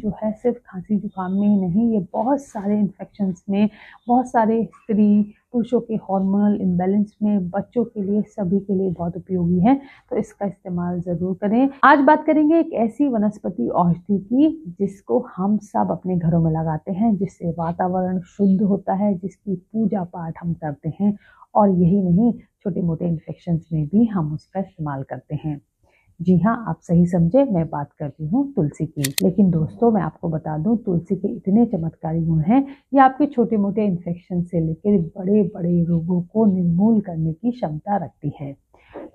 जो है सिर्फ खांसी जुकाम में ही नहीं, ये बहुत सारे इन्फेक्शंस में, बहुत सारे स्त्री पुरुषों के हार्मोनल इम्बैलेंस में, बच्चों के लिए, सभी के लिए बहुत उपयोगी है। तो इसका इस्तेमाल ज़रूर करें। आज बात करेंगे एक ऐसी वनस्पति औषधि की जिसको हम सब अपने घरों में लगाते हैं, जिससे वातावरण शुद्ध होता है, जिसकी पूजा पाठ हम करते हैं, और यही नहीं, छोटे मोटे इन्फेक्शंस में भी हम उसका इस्तेमाल करते हैं। जी हाँ, आप सही समझे, मैं बात करती हूँ तुलसी की। लेकिन दोस्तों, मैं आपको बता दूँ, तुलसी के इतने चमत्कारी गुण हैं, ये आपके छोटे मोटे इन्फेक्शन से लेकर बड़े बड़े रोगों को निर्मूल करने की क्षमता रखती है।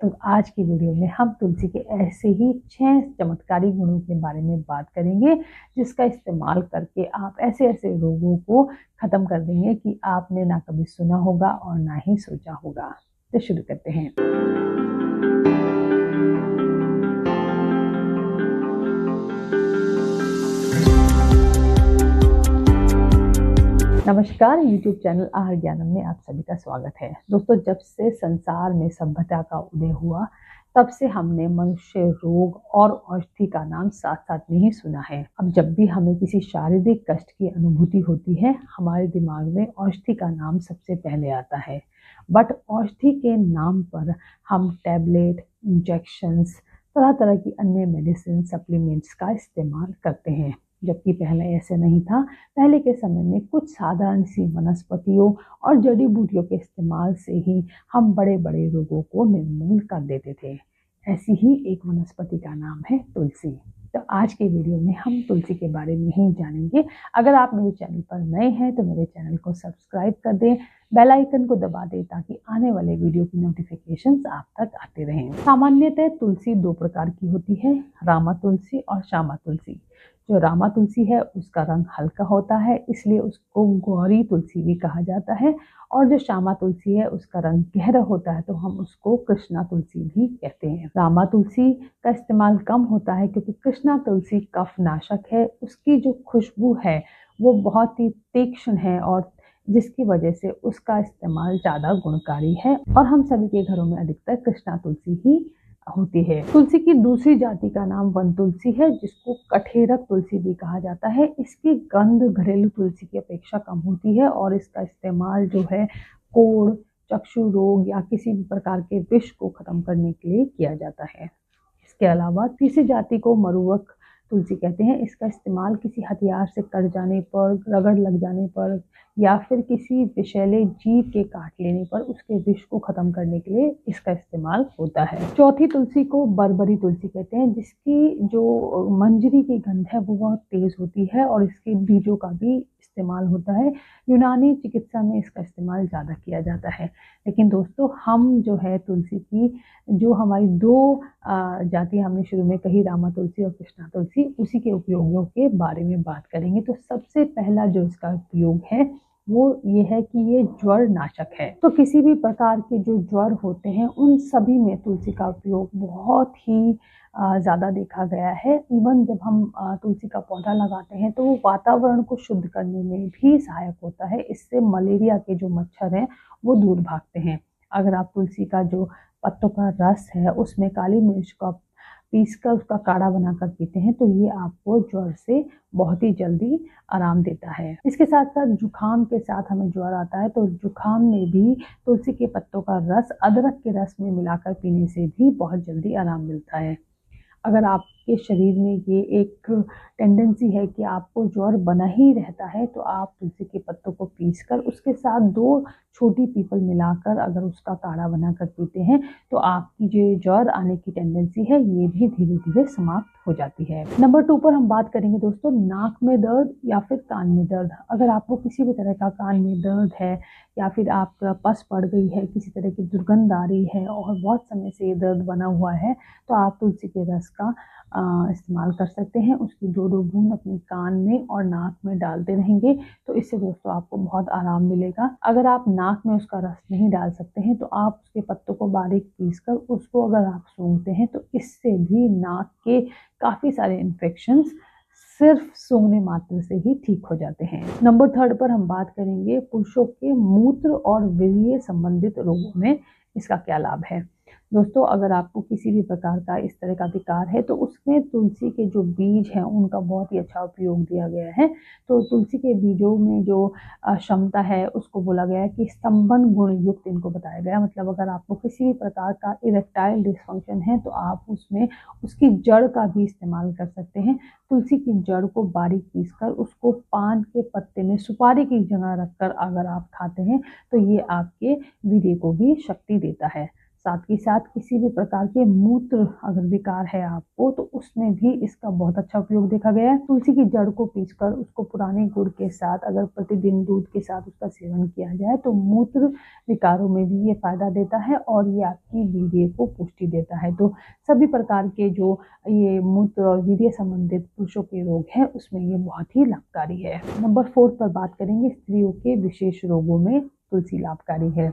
तो आज की वीडियो में हम तुलसी के ऐसे ही 6 चमत्कारी गुणों के बारे में बात करेंगे, जिसका इस्तेमाल करके आप ऐसे ऐसे रोगों को खत्म कर देंगे कि आपने ना कभी सुना होगा और ना ही सोचा होगा। तो शुरू करते हैं। नमस्कार, YouTube चैनल आहार ज्ञानम में आप सभी का स्वागत है। दोस्तों, जब से संसार में सभ्यता का उदय हुआ, तब से हमने मनुष्य रोग और औषधि का नाम साथ साथ में ही सुना है। अब जब भी हमें किसी शारीरिक कष्ट की अनुभूति होती है, हमारे दिमाग में औषधि का नाम सबसे पहले आता है। बट औषधि के नाम पर हम टैबलेट, इंजेक्शंस, तरह तरह की अन्य मेडिसिन, सप्लीमेंट्स का इस्तेमाल करते हैं, जबकि पहले ऐसे नहीं था। पहले के समय में कुछ साधारण सी वनस्पतियों और जड़ी बूटियों के इस्तेमाल से ही हम बड़े बड़े रोगों को निर्मूल कर देते थे। ऐसी ही एक वनस्पति का नाम है तुलसी। तो आज के वीडियो में हम तुलसी के बारे में ही जानेंगे। अगर आप मेरे चैनल पर नए हैं तो मेरे चैनल को सब्सक्राइब कर दें, बेल आइकन को दबा दें, ताकि आने वाले वीडियो की नोटिफिकेशंस आप तक आते रहें। सामान्यतः तुलसी 2 प्रकार की होती है, रामा तुलसी और श्यामा तुलसी। जो रामा तुलसी है उसका रंग हल्का होता है, इसलिए उसको गौरी तुलसी भी कहा जाता है, और जो श्यामा तुलसी है उसका रंग गहरा होता है, तो हम उसको कृष्णा तुलसी भी कहते हैं। रामा तुलसी का इस्तेमाल कम होता है क्योंकि कृष्णा तुलसी कफनाशक है। उसकी जो खुशबू है वो बहुत ही तीक्ष्ण है, और जिसकी वजह से उसका इस्तेमाल ज़्यादा गुणकारी है, और हम सभी के घरों में अधिकतर कृष्णा तुलसी ही होती है। तुलसी की दूसरी जाति का नाम वन तुलसी है, जिसको कठेरक तुलसी भी कहा जाता है। इसकी गंध घरेलू तुलसी की अपेक्षा कम होती है, और इसका इस्तेमाल जो है कोढ़, चक्षु रोग या किसी भी प्रकार के विष को खत्म करने के लिए किया जाता है। इसके अलावा तीसरी जाति को मरुवक तुलसी कहते हैं। इसका इस्तेमाल किसी हथियार से कट जाने पर, रगड़ लग जाने पर, या फिर किसी विषैले जीव के काट लेने पर उसके विष को खत्म करने के लिए इसका इस्तेमाल होता है। चौथी तुलसी को बरबरी तुलसी कहते हैं, जिसकी जो मंजरी की गंध है वो बहुत तेज होती है, और इसके बीजों का भी इस्तेमाल होता है। यूनानी चिकित्सा में इसका इस्तेमाल ज़्यादा किया जाता है। लेकिन दोस्तों, हम जो है तुलसी की जो हमारी 2 जाति हमने शुरू में कही, रामा तुलसी और कृष्णा तुलसी, उसी के उपयोगों के बारे में बात करेंगे। तो सबसे पहला जो इसका उपयोग है वो ये है कि ये ज्वर नाशक है। तो किसी भी प्रकार के जो ज्वर होते हैं उन सभी में तुलसी का उपयोग बहुत ही ज़्यादा देखा गया है। इवन जब हम तुलसी का पौधा लगाते हैं तो वो वातावरण को शुद्ध करने में भी सहायक होता है। इससे मलेरिया के जो मच्छर हैं वो दूर भागते हैं। अगर आप तुलसी का जो पत्तों का रस है उसमें काली मिर्च का पीसकर उसका काढ़ा बनाकर पीते हैं, तो ये आपको ज्वर से बहुत ही जल्दी आराम देता है। इसके साथ साथ जुखाम के साथ हमें ज्वर आता है, तो जुखाम में भी तुलसी के पत्तों का रस अदरक के रस में मिलाकर पीने से भी बहुत जल्दी आराम मिलता है। अगर आपके शरीर में ये एक टेंडेंसी है कि आपको ज्वर बना ही रहता है, तो आप तुलसी के पत्तों को पीसकर उसके साथ 2 छोटी पीपल मिलाकर अगर उसका काढ़ा बनाकर पीते हैं, तो आपकी जो ज्वर आने की टेंडेंसी है ये भी धीरे धीरे समाप्त हो जाती है। नंबर 2 पर हम बात करेंगे दोस्तों, नाक में दर्द या फिर कान में दर्द। अगर आपको किसी भी तरह का कान में दर्द है, या फिर आपका पस पड़ गई है, किसी तरह की दुर्गंध आ रही है और बहुत समय से ये दर्द बना हुआ है, तो आप तुलसी के रस का इस्तेमाल कर सकते हैं। उसकी 2-2 बूंद अपने कान में और नाक में डालते रहेंगे, तो इससे दोस्तों आपको बहुत आराम मिलेगा। अगर आप नाक में उसका रस नहीं डाल सकते हैं, तो आप उसके पत्तों को बारीक पीसकर उसको अगर आप सूंघते हैं, तो इससे भी नाक के काफ़ी सारे इन्फेक्शंस सिर्फ सूंघने मात्र से ही ठीक हो जाते हैं। नंबर 3 पर हम बात करेंगे पुरुषों के मूत्र और वीर्य संबंधित रोगों में इसका क्या लाभ है। दोस्तों अगर आपको किसी भी प्रकार का इस तरह का विकार है तो उसमें तुलसी के जो बीज हैं उनका बहुत ही अच्छा उपयोग दिया गया है। तो तुलसी के बीजों में जो क्षमता है उसको बोला गया है कि स्तंभन गुण युक्त इनको बताया गया है। मतलब अगर आपको किसी भी प्रकार का इरेक्टाइल डिसफंक्शन है तो आप उसमें उसकी जड़ का भी इस्तेमाल कर सकते हैं। तुलसी की जड़ को बारीक पीसकर उसको पान के पत्ते में सुपारी की जगह रखकर अगर आप खाते हैं तो ये आपके वीर्य को भी शक्ति देता है। साथ ही साथ किसी भी प्रकार के मूत्र अगर विकार है आपको तो उसमें भी इसका बहुत अच्छा उपयोग देखा गया है। तुलसी की जड़ को पीसकर उसको पुराने गुड़ के साथ अगर प्रतिदिन दूध के साथ उसका सेवन किया जाए तो मूत्र विकारों में भी ये फायदा देता है और ये आपकी वीर्य को पुष्टि देता है। तो सभी प्रकार के जो ये मूत्र और वीर्य संबंधित पुरुषों के रोग हैं उसमें ये बहुत ही लाभकारी है। नंबर 4 पर बात करेंगे स्त्रियों के विशेष रोगों में तुलसी लाभकारी है।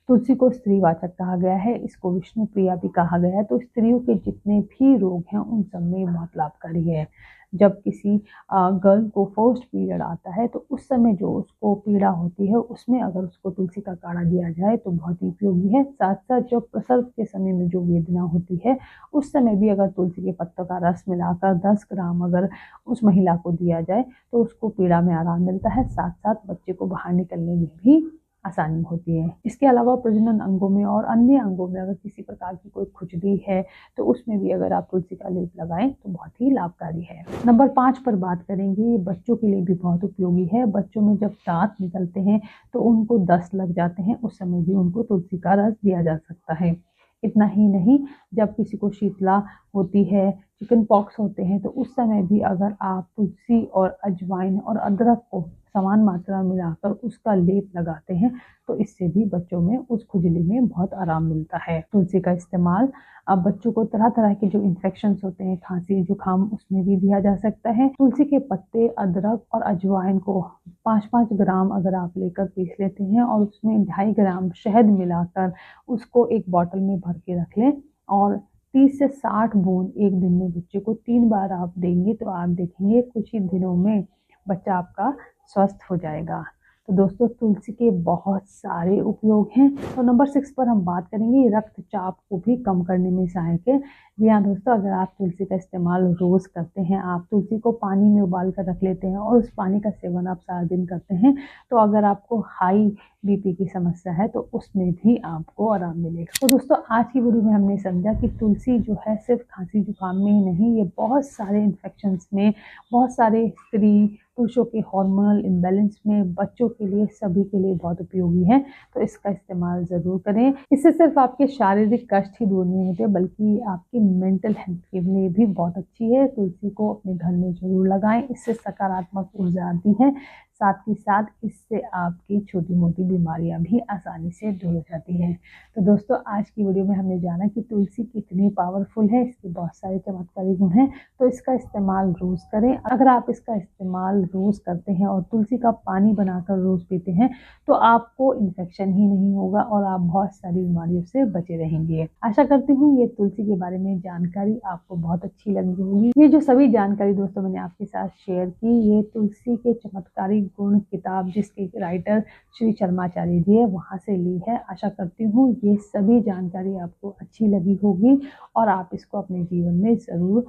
तुलसी को स्त्रीवाचक कहा गया है, इसको विष्णु प्रिया भी कहा गया है। तो स्त्रियों के जितने भी रोग हैं उन सब में बहुत लाभकारी है। जब किसी गर्ल को फर्स्ट पीरियड आता है तो उस समय जो उसको पीड़ा होती है उसमें अगर उसको तुलसी का काढ़ा दिया जाए तो बहुत ही उपयोगी है। साथ साथ जब प्रसव के समय में जो वेदना होती है उस समय भी अगर तुलसी के पत्तों का रस मिलाकर 10 ग्राम अगर उस महिला को दिया जाए तो उसको पीड़ा में आराम मिलता है। साथ साथ बच्चे को बाहर निकलने में भी आसानी होती है। इसके अलावा प्रजनन अंगों में और अन्य अंगों में अगर किसी प्रकार की कोई खुजली है तो उसमें भी अगर आप तुलसी का लेप लगाएं तो बहुत ही लाभकारी है। नंबर 5 पर बात करेंगे, ये बच्चों के लिए भी बहुत उपयोगी है। बच्चों में जब दांत निकलते हैं तो उनको दस्त लग जाते हैं, उस समय भी उनको तुलसी का रस दिया जा सकता है। इतना ही नहीं, जब किसी को शीतला होती है, चिकन पॉक्स होते हैं तो उस समय भी अगर आप तुलसी और अजवाइन और अदरक को समान मात्रा में मिलाकर उसका लेप लगाते हैं तो इससे भी बच्चों में उस खुजली में बहुत आराम मिलता है। तुलसी का इस्तेमाल अब बच्चों को तरह तरह के जो इन्फेक्शंस होते हैं, खांसी जुकाम, उसमें भी दिया जा सकता है। तुलसी के पत्ते, अदरक और अजवाइन को 5-5 ग्राम अगर आप लेकर पीस लेते हैं और उसमें 2.5 ग्राम शहद मिलाकर उसको एक बॉटल में भर के रख लें और 30 से 60 बूंद एक दिन में बच्चे को 3 बार आप देंगे तो आप देखेंगे कुछ ही दिनों में बच्चा आपका स्वस्थ हो जाएगा। तो दोस्तों तुलसी के बहुत सारे उपयोग हैं। तो नंबर 6 पर हम बात करेंगे, रक्तचाप को भी कम करने में सहायक है। जी हाँ दोस्तों, अगर आप तुलसी का इस्तेमाल रोज करते हैं, आप तुलसी को पानी में उबाल कर रख लेते हैं और उस पानी का सेवन आप सारा दिन करते हैं तो अगर आपको हाई बीपी की समस्या है तो उसमें भी आपको आराम मिलेगा। तो दोस्तों आज की वीडियो में हमने समझा कि तुलसी जो है सिर्फ खांसी जुकाम में ही नहीं, ये बहुत सारे इन्फेक्शंस में, बहुत सारे स्त्री पुरुषों के हार्मोनल इम्बैलेंस में, बच्चों के लिए, सभी के लिए बहुत उपयोगी है। तो इसका इस्तेमाल ज़रूर करें। इससे सिर्फ आपके शारीरिक कष्ट ही दूर नहीं होते बल्कि आपकी मेंटल हेल्थ के लिए भी बहुत अच्छी है। तुलसी को अपने घर में ज़रूर लगाएं, इससे सकारात्मक ऊर्जा आती है। साथ ही साथ इससे आपकी छोटी मोटी बीमारियां भी आसानी से दूर हो जाती हैं। तो दोस्तों आज की वीडियो में हमने जाना कि तुलसी कितनी पावरफुल है, इसके बहुत सारे चमत्कारी गुण हैं। तो इसका इस्तेमाल रोज़ करें। अगर आप इसका इस्तेमाल रोज़ करते हैं और तुलसी का पानी बनाकर रोज़ पीते हैं तो आपको इन्फेक्शन ही नहीं होगा और आप बहुत सारी बीमारियों से बचे रहेंगे। आशा करती हूँ ये तुलसी के बारे में जानकारी आपको बहुत अच्छी लगी होगी। ये जो सभी जानकारी दोस्तों मैंने आपके साथ शेयर की, ये तुलसी के चमत्कारी गुण किताब जिसके राइटर श्री शर्माचार्य जी है वहाँ से ली है। आशा करती हूँ ये सभी जानकारी आपको अच्छी लगी होगी और आप इसको अपने जीवन में ज़रूर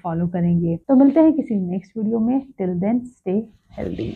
फॉलो करेंगे। तो मिलते हैं किसी नेक्स्ट वीडियो में। Till then stay healthy.